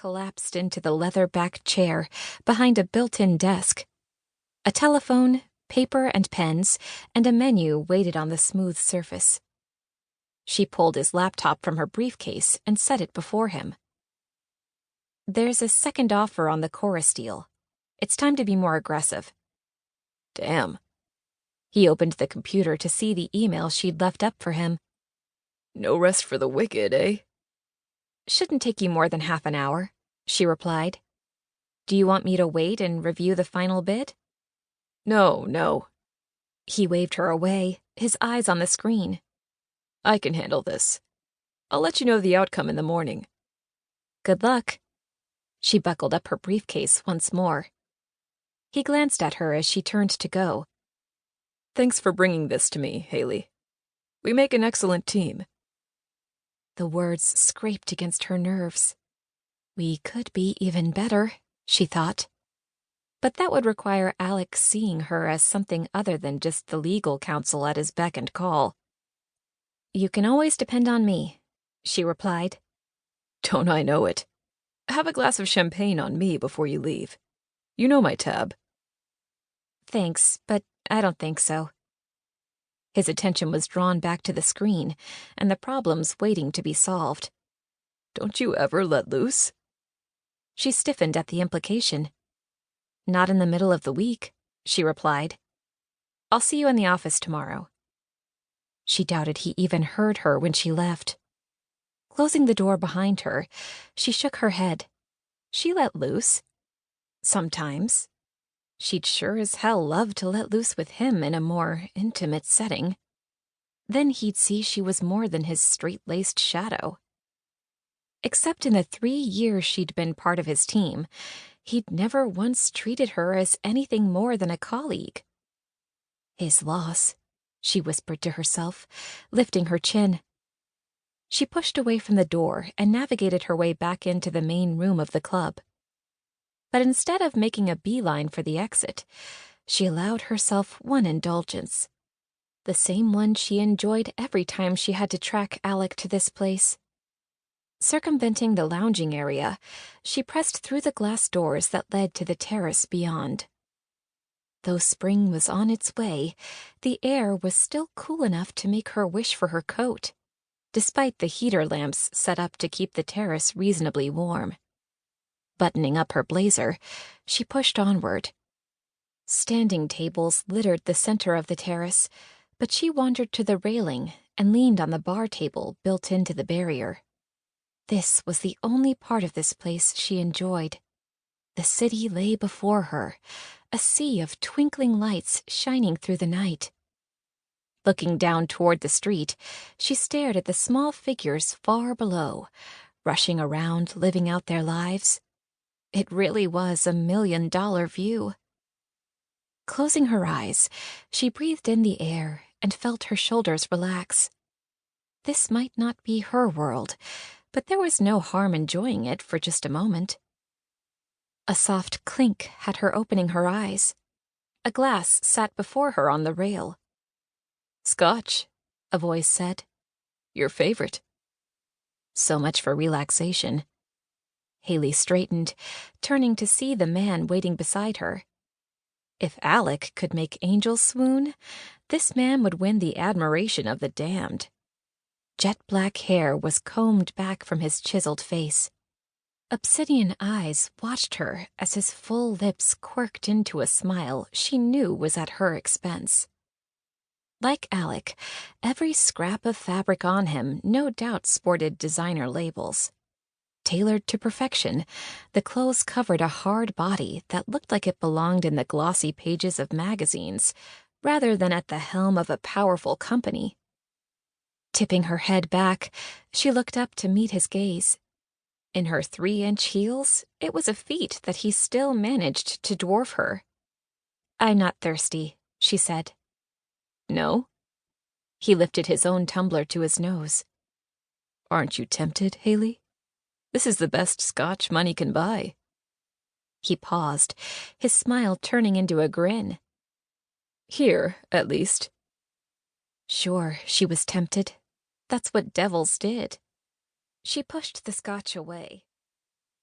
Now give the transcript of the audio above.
collapsed into the leather-backed chair behind a built-in desk. A telephone, paper and pens, and a menu waited on the smooth surface. She pulled his laptop from her briefcase and set it before him. "There's a second offer on the chorus deal. It's time to be more aggressive." Damn. He opened the computer to see the email she'd left up for him. No rest for the wicked, eh? "Shouldn't take you more than half an hour," she replied. "Do you want me to wait and review the final bid?" No. He waved her away, his eyes on the screen. I can handle this. I'll let you know the outcome in the morning. "Good luck." She buckled up her briefcase once more. He glanced at her as she turned to go. Thanks for bringing this to me, Hailey. We make an excellent team. The words scraped against her nerves. We could be even better, she thought. But that would require Alec seeing her as something other than just the legal counsel at his beck and call. "You can always depend on me," she replied. Don't I know it? Have a glass of champagne on me before you leave. You know my tab. "Thanks, but I don't think so." His attention was drawn back to the screen and the problems waiting to be solved. Don't you ever let loose? She stiffened at the implication. "Not in the middle of the week," she replied. "I'll see you in the office tomorrow." She doubted he even heard her when she left. Closing the door behind her, she shook her head. She let loose. Sometimes. She'd sure as hell love to let loose with him in a more intimate setting. Then he'd see she was more than his straight-laced shadow. Except in the 3 years she'd been part of his team, he'd never once treated her as anything more than a colleague. His loss, she whispered to herself, lifting her chin. She pushed away from the door and navigated her way back into the main room of the club. But instead of making a beeline for the exit, she allowed herself one indulgence. The same one she enjoyed every time she had to track Alec to this place. Circumventing the lounging area, she pressed through the glass doors that led to the terrace beyond. Though spring was on its way, the air was still cool enough to make her wish for her coat, despite the heater lamps set up to keep the terrace reasonably warm. Buttoning up her blazer, she pushed onward. Standing tables littered the center of the terrace, but she wandered to the railing and leaned on the bar table built into the barrier. This was the only part of this place she enjoyed. The city lay before her, a sea of twinkling lights shining through the night. Looking down toward the street, she stared at the small figures far below, rushing around, living out their lives. It really was a $1,000,000 view. Closing her eyes, she breathed in the air and felt her shoulders relax. This might not be her world, but there was no harm enjoying it for just a moment. A soft clink had her opening her eyes. A glass sat before her on the rail. Scotch, a voice said. Your favorite. So much for relaxation. Hailey straightened, turning to see the man waiting beside her. If Alec could make angels swoon, this man would win the admiration of the damned. Jet-black hair was combed back from his chiseled face. Obsidian eyes watched her as his full lips quirked into a smile she knew was at her expense. Like Alec, every scrap of fabric on him no doubt sported designer labels. Tailored to perfection, the clothes covered a hard body that looked like it belonged in the glossy pages of magazines, rather than at the helm of a powerful company. Tipping her head back, she looked up to meet his gaze. In her 3-inch heels, it was a feat that he still managed to dwarf her. "I'm not thirsty," she said. No? He lifted his own tumbler to his nose. Aren't you tempted, Hailey? This is the best scotch money can buy. He paused, his smile turning into a grin. Here, at least. Sure, she was tempted. That's what devils did. She pushed the scotch away.